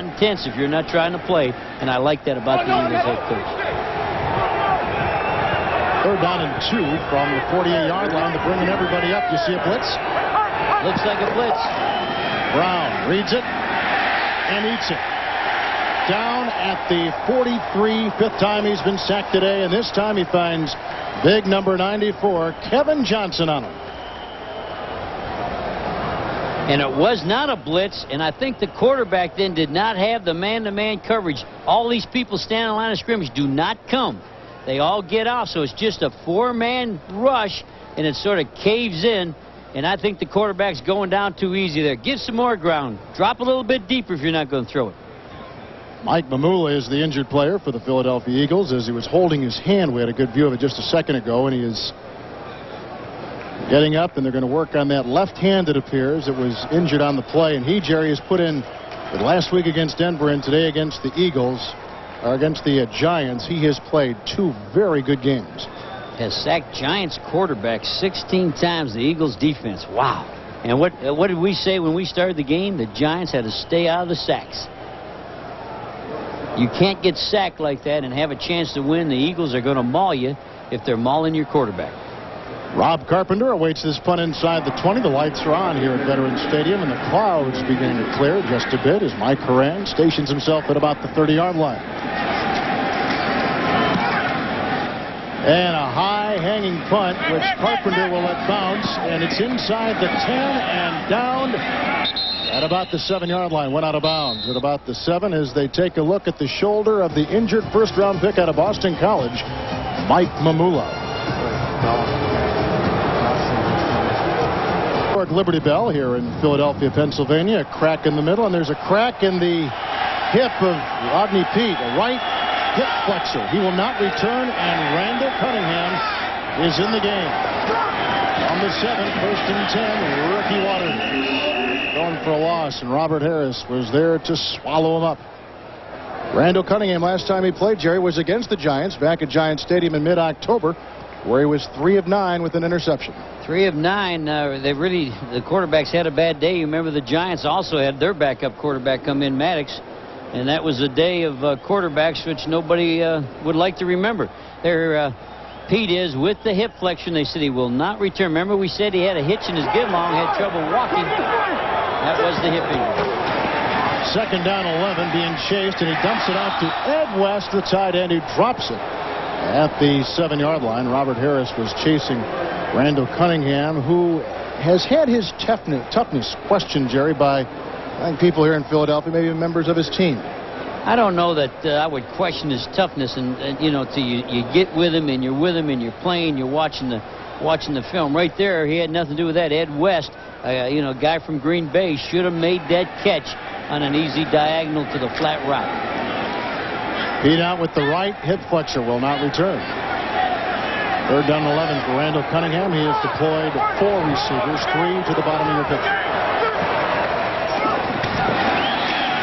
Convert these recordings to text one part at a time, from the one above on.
intense if you're not trying to play, and I like that about the Eagles head coach. 3rd down and 2 from the 48-yard line. They're bringing everybody up. You see a blitz? Looks like a blitz. Brown reads it and eats it. Down at the 43, 5th time he's been sacked today, and this time he finds big number 94, Kevin Johnson, on him. And it was not a blitz, and I think the quarterback then did not have the man-to-man coverage. All these people standing in the line of scrimmage do not come. They all get off, so it's just a 4-man rush, and it sort of caves in, and I think the quarterback's going down too easy there. Give some more ground. Drop a little bit deeper if you're not going to throw it. Mike Mamula is the injured player for the Philadelphia Eagles. As he was holding his hand, we had a good view of it just a second ago, and he is getting up, and they're going to work on that left hand, it appears. It was injured on the play, and he, Jerry, has put in last week against Denver and today against the Eagles, or against the Giants. He has played 2 very good games. Has sacked Giants quarterback 16 times. The Eagles defense. Wow. And what did we say when we started the game? The Giants had to stay out of the sacks. You can't get sacked like that and have a chance to win. The Eagles are going to maul you if they're mauling your quarterback. Rob Carpenter awaits this punt inside the 20. The lights are on here at Veterans Stadium, and the clouds beginning to clear just a bit as Mike Horan stations himself at about the 30-yard line. And a high-hanging punt, which Carpenter will let bounce, and it's inside the 10 and down at about the 7-yard line. Went out of bounds at about the 7 as they take a look at the shoulder of the injured first-round pick out of Boston College, Mike Mamula. Liberty Bell here in Philadelphia, Pennsylvania. A crack in the middle, and there's a crack in the hip of Rodney Peete, a right hip flexor. He will not return, and Randall Cunningham is in the game. On the 7, 1st and 10, Ricky Waters going for a loss, and Robert Harris was there to swallow him up. Randall Cunningham, last time he played, Jerry, was against the Giants back at Giant Stadium in mid-October, where he was 3 of 9 with an interception. 3 of 9. The quarterbacks had a bad day. You remember the Giants also had their backup quarterback come in, Maddox, and that was a day of quarterbacks which nobody would like to remember. Pete is with the hip flexion. They said he will not return. Remember, we said he had a hitch in his get along, had trouble walking. That was the hip injury. 2nd down, 11, being chased, and he dumps it off to Ed West, the tight end, who drops it at the 7-yard line. Robert Harris was chasing Randall Cunningham, who has had his toughness questioned, Jerry, by I think people here in Philadelphia, maybe members of his team. I don't know that I would question his toughness, and you know, till you get with him and you're with him and you're playing, you're watching the film. Right there, he had nothing to do with that. Ed West, guy from Green Bay, should have made that catch on an easy diagonal to the flat route. Pete out with the right hip flexor, will not return. 3rd down and 11 for Randall Cunningham. He has deployed 4 receivers, 3 to the bottom of your picture.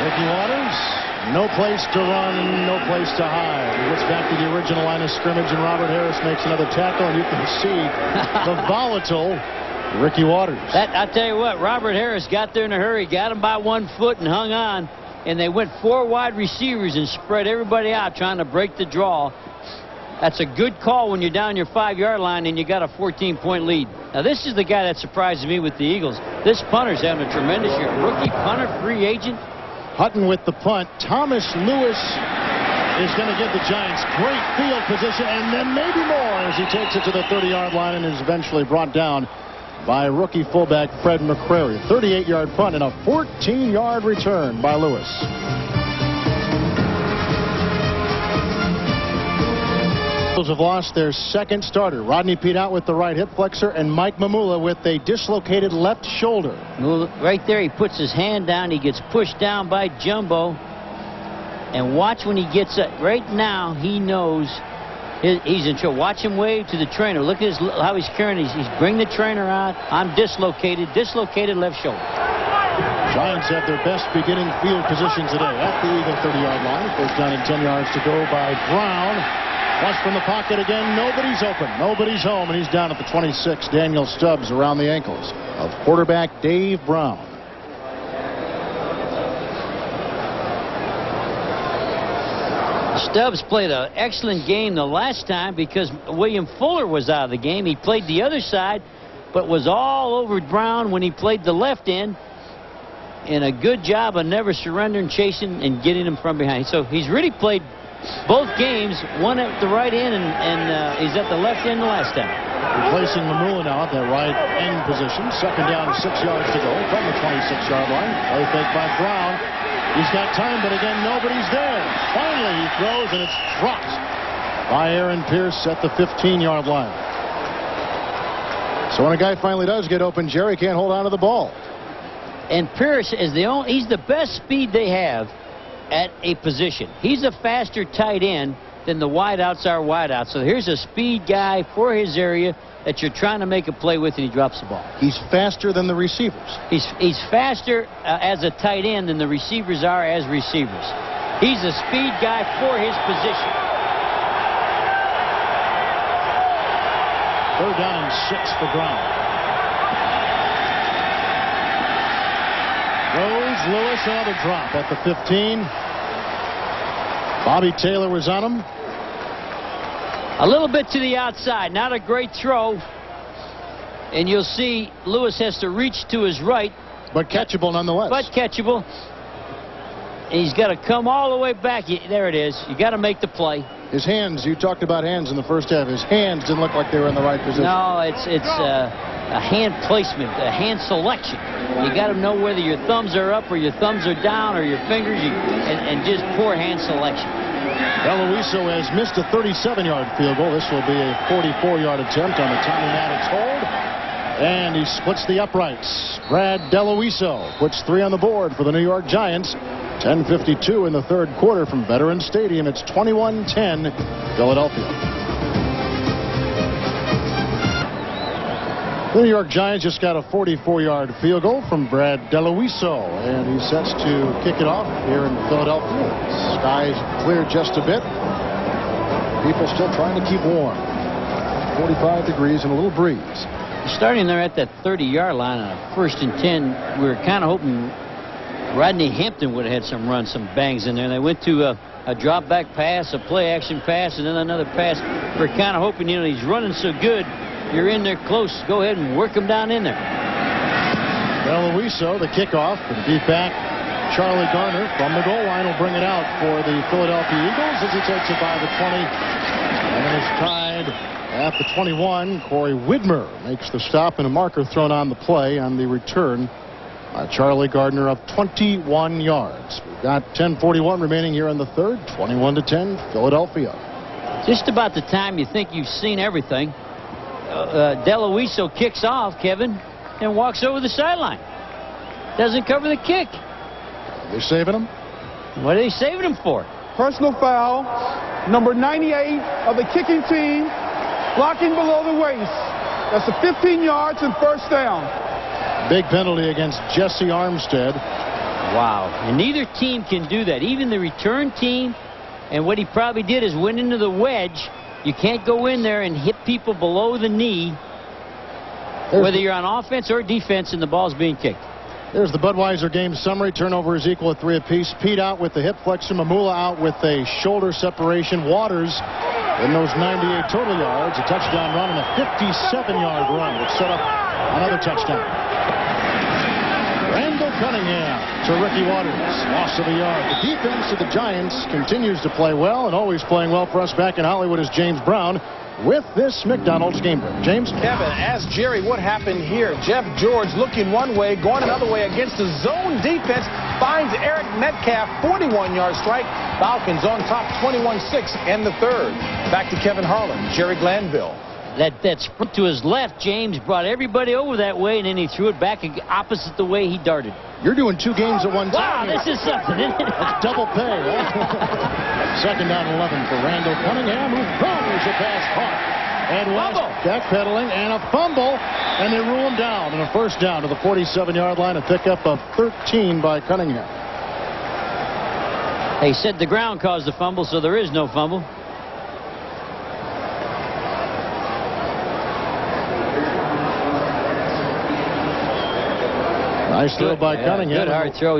Ricky Waters, no place to run, no place to hide. He gets back to the original line of scrimmage, and Robert Harris makes another tackle, and you can see the volatile Ricky Waters. I'll tell you what, Robert Harris got there in a hurry, got him by 1 foot and hung on, and they went 4 wide receivers and spread everybody out trying to break the draw. That's a good call when you're down your 5-yard line and you got a 14-point lead. Now, this is the guy that surprises me with the Eagles. This punter's having a tremendous year. Rookie punter, free agent. Hutton with the punt. Thomas Lewis is going to give the Giants great field position, and then maybe more as he takes it to the 30-yard line and is eventually brought down by rookie fullback Fred McCrary. 38-yard punt and a 14-yard return by Lewis. Eagles have lost their 2nd starter. Rodney Peete out with the right hip flexor, and Mike Mamula with a dislocated left shoulder. Right there, he puts his hand down. He gets pushed down by Jumbo. And watch when he gets up. Right now, he knows he's in trouble. Watch him wave to the trainer. Look at how he's carrying. He's bringing the trainer out. I'm dislocated left shoulder. Giants have their best beginning field position today at the Eagle 30-yard line. 1st down and 10 yards to go by Brown. Watch from the pocket again. Nobody's open. Nobody's home, and he's down at the 26. Daniel Stubbs around the ankles of quarterback Dave Brown. Stubbs played an excellent game the last time because William Fuller was out of the game. He played the other side, but was all over Brown when he played the left end. And a good job of never surrendering, chasing, and getting him from behind. So he's really played both games, one at the right end, and he's at the left end the last time. Replacing Mamula now at that right end position. Second down, 6 yards to go from the 26-yard line. Play fake by Brown. He's got time, but again, nobody's there. Finally, he throws, and it's dropped by Aaron Pierce at the 15-yard line. So when a guy finally does get open, Jerry can't hold on to the ball. And Pierce is he's the best speed they have at a position. He's a faster tight end than the wideouts are wideouts. So here's a speed guy for his area that you're trying to make a play with, and he drops the ball. He's faster than the receivers. He's faster as a tight end than the receivers are as receivers. He's a speed guy for his position. 3rd down and 6 for Brown. Rose, Lewis, another drop at the 15. Bobby Taylor was on him. A little bit to the outside, not a great throw. And you'll see Lewis has to reach to his right. But catchable nonetheless. But catchable. And he's got to come all the way back. There it is. You got to make the play. His hands, you talked about hands in the first half. His hands didn't look like they were in the right position. No, it's a hand placement, a hand selection. You got to know whether your thumbs are up or your thumbs are down or your fingers, and just poor hand selection. Deloiso has missed a 37-yard field goal. This will be a 44-yard attempt on the Tommy Maddox hold. And he splits the uprights. Brad Deloiso puts 3 on the board for the New York Giants. 10:52 in the 3rd quarter from Veterans Stadium. It's 21-10 Philadelphia. The New York Giants just got a 44-yard field goal from Brad Deloiso, and he sets to kick it off here in Philadelphia. Skies cleared just a bit. People still trying to keep warm. 45 degrees and a little breeze. Starting there at that 30-yard line on a 1st and 10, we were kind of hoping Rodney Hampton would have had some runs, some bangs in there. They went to a drop back pass, a play action pass, and then another pass. We're kind of hoping, he's running so good, you're in there close. Go ahead and work him down in there. Deloiso, the kickoff, and deep back. Charlie Garner from the goal line will bring it out for the Philadelphia Eagles as he takes it by the 20. And it's tied at the 21. Corey Widmer makes the stop, and a marker thrown on the play on the return. Charlie Gardner of 21 yards. We've got 10:41 remaining here in the 3rd. 21-10 Philadelphia. Just about the time you think you've seen everything, Deloiso kicks off, Kevin, and walks over the sideline. Doesn't cover the kick. They're saving him? What are they saving him for? Personal foul, number 98 of the kicking team, blocking below the waist. That's a 15 yards and 1st down. Big penalty against Jesse Armstead. Wow. And neither team can do that. Even the return team. And what he probably did is went into the wedge. You can't go in there and hit people below the knee, whether you're on offense or defense, and the ball's being kicked. There's the Budweiser game summary. Turnover is equal at 3 apiece. Pete out with the hip flexor. Mamula out with a shoulder separation. Waters in those 98 total yards. A touchdown run and a 57-yard run, which set up another touchdown. Randall Cunningham to Ricky Waters. Loss of a yard. The defense of the Giants continues to play well, and always playing well for us back in Hollywood is James Brown with this McDonald's game break. James? Kevin, ask Jerry what happened here. Jeff George looking one way, going another way against the zone defense. Finds Eric Metcalf, 41-yard strike. Falcons on top, 21-6 in the 3rd. Back to Kevin Harlan, Jerry Glanville. That sprint to his left, James brought everybody over that way, and then he threw it back opposite the way he darted. You're doing 2 games at one time. Wow, this is something, isn't it? That's double pay, right? 2nd down and 11 for Randall Cunningham, who throws a pass caught. And West backpedaling and a fumble, and they rule him down. And a 1st down to the 47-yard line, a pickup of 13 by Cunningham. They said the ground caused the fumble, so there is no fumble. Nice throw by Cunningham. Good hard throw.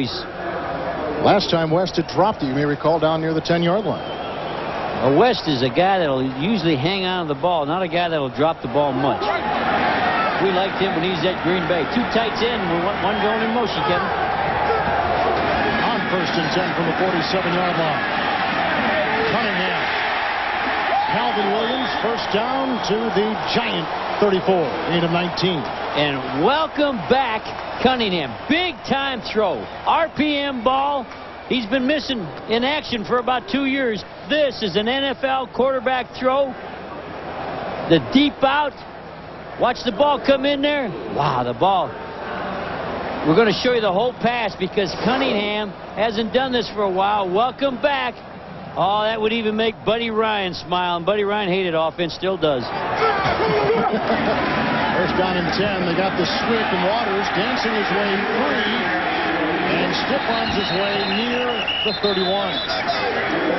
Last time West had dropped it, you may recall, down near the 10-yard line. West is a guy that'll usually hang on to the ball, not a guy that'll drop the ball much. We liked him when he's at Green Bay. 2 tights in, one going in motion, Kevin. On 1st and 10 from the 47-yard line. Cunningham. Calvin Williams, first down to the Giant 34, gain of 19. And welcome back, Cunningham. Big-time throw. RPM ball. He's been missing in action for about 2 years. This is an NFL quarterback throw. The deep out. Watch the ball come in there. Wow, the ball. We're going to show you the whole pass because Cunningham hasn't done this for a while. Welcome back. Oh, that would even make Buddy Ryan smile, and Buddy Ryan hated offense, still does. First down and 10. They got the sweep, and Waters dancing his way free and stiff-arms his way near the 31.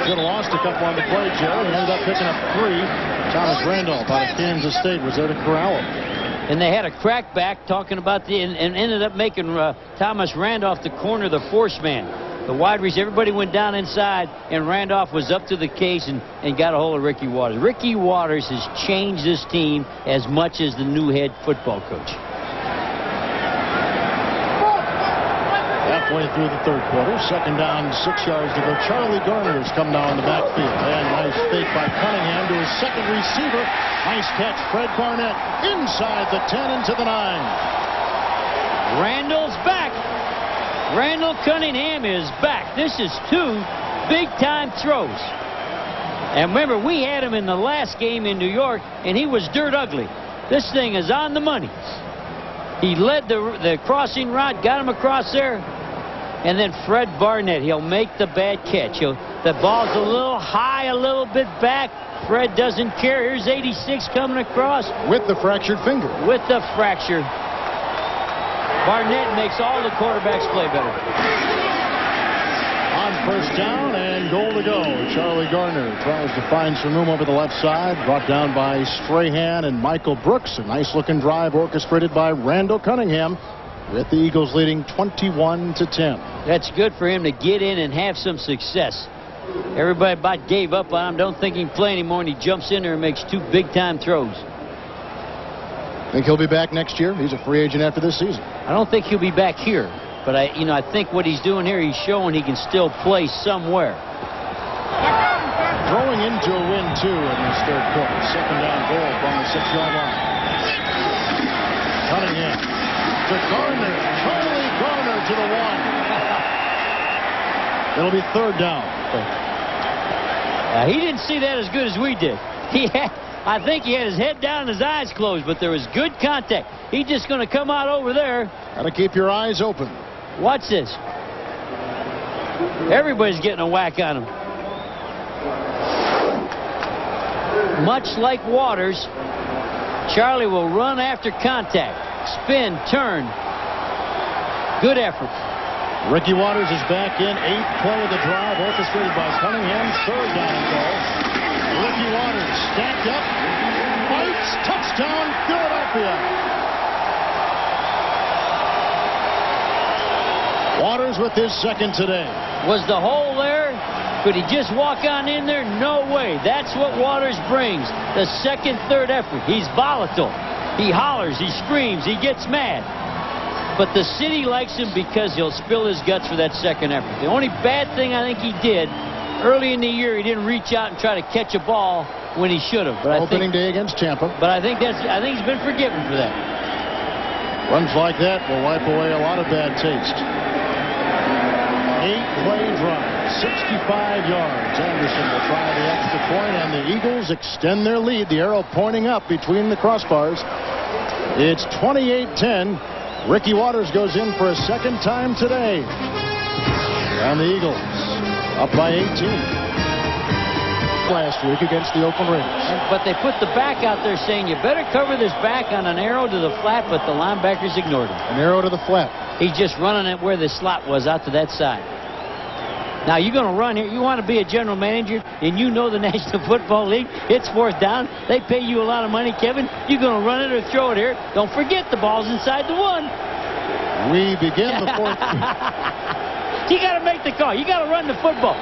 Should have lost a couple on the play, Joe. He ended up picking up 3. Thomas Randolph out of Kansas State was there to corral him. And they had a crackback talking about and ended up making Thomas Randolph the corner, the force man. The wide receiver, everybody went down inside, and Randolph was up to the case and got a hold of Ricky Waters. Ricky Waters has changed this team as much as the new head football coach. Halfway through the 3rd quarter, 2nd down, 6 yards to go. Charlie Garner has come down in the backfield. And nice fake by Cunningham to his second receiver. Nice catch, Fred Barnett, inside the 10 into the 9. Randall's back. Randall Cunningham is back. This is 2 big-time throws. And remember, we had him in the last game in New York, and he was dirt ugly. This thing is on the money. He led the crossing route, got him across there. And then Fred Barnett, he'll make the bad catch. The ball's a little high, a little bit back. Fred doesn't care. Here's 86 coming across. With the fractured finger. With the fracture. Barnett makes all the quarterbacks play better. On 1st down and goal to go. Charlie Garner tries to find some room over the left side. Brought down by Strahan and Michael Brooks. A nice-looking drive orchestrated by Randall Cunningham, with the Eagles leading 21-10. That's good for him to get in and have some success. Everybody about gave up on him. Don't think he can play anymore, and he jumps in there and makes 2 big-time throws. Think he'll be back next year? He's a free agent after this season. I don't think he'll be back here, but I think what he's doing here, he's showing he can still play somewhere. Throwing into a win, too, in this 3rd quarter. 2nd down goal from the 6-yard line. Cunningham to Garner. Charlie Garner to the 1. It'll be 3rd down. He didn't see that as good as we did. I think he had his head down and his eyes closed, but there was good contact. He's just going to come out over there. Got to keep your eyes open. Watch this. Everybody's getting a whack on him. Much like Waters, Charlie will run after contact. Spin, turn. Good effort. Ricky Waters is back in. 8th play of the drive, orchestrated by Cunningham. 3rd down and goal. Ricky Waters stacked up, fights, touchdown, Philadelphia. Waters with his 2nd today. Was the hole there? Could he just walk on in there? No way. That's what Waters brings. The 2nd, 3rd effort. He's volatile. He hollers, he screams, he gets mad. But the city likes him because he'll spill his guts for that 2nd effort. The only bad thing I think he did early in the year, he didn't reach out and try to catch a ball when he should have. But opening day against Tampa. But I think he's been forgiven for that. Runs like that will wipe away a lot of bad taste. 8-play drive, 65 yards. Anderson will try the extra point, and the Eagles extend their lead. The arrow pointing up between the crossbars. It's 28-10. Ricky Waters goes in for a 2nd time today. And the Eagles up by 18 last week against the Oakland Raiders. But they put the back out there saying, you better cover this back on an arrow to the flat, but the linebackers ignored him. An arrow to the flat. He's just running it where the slot was, out to that side. Now, you're going to run here. You want to be a general manager, and you know the National Football League. It's 4th down. They pay you a lot of money, Kevin. You're going to run it or throw it here. Don't forget the ball's inside the 1. We begin the 4th. You got to make the call. You got to run the football.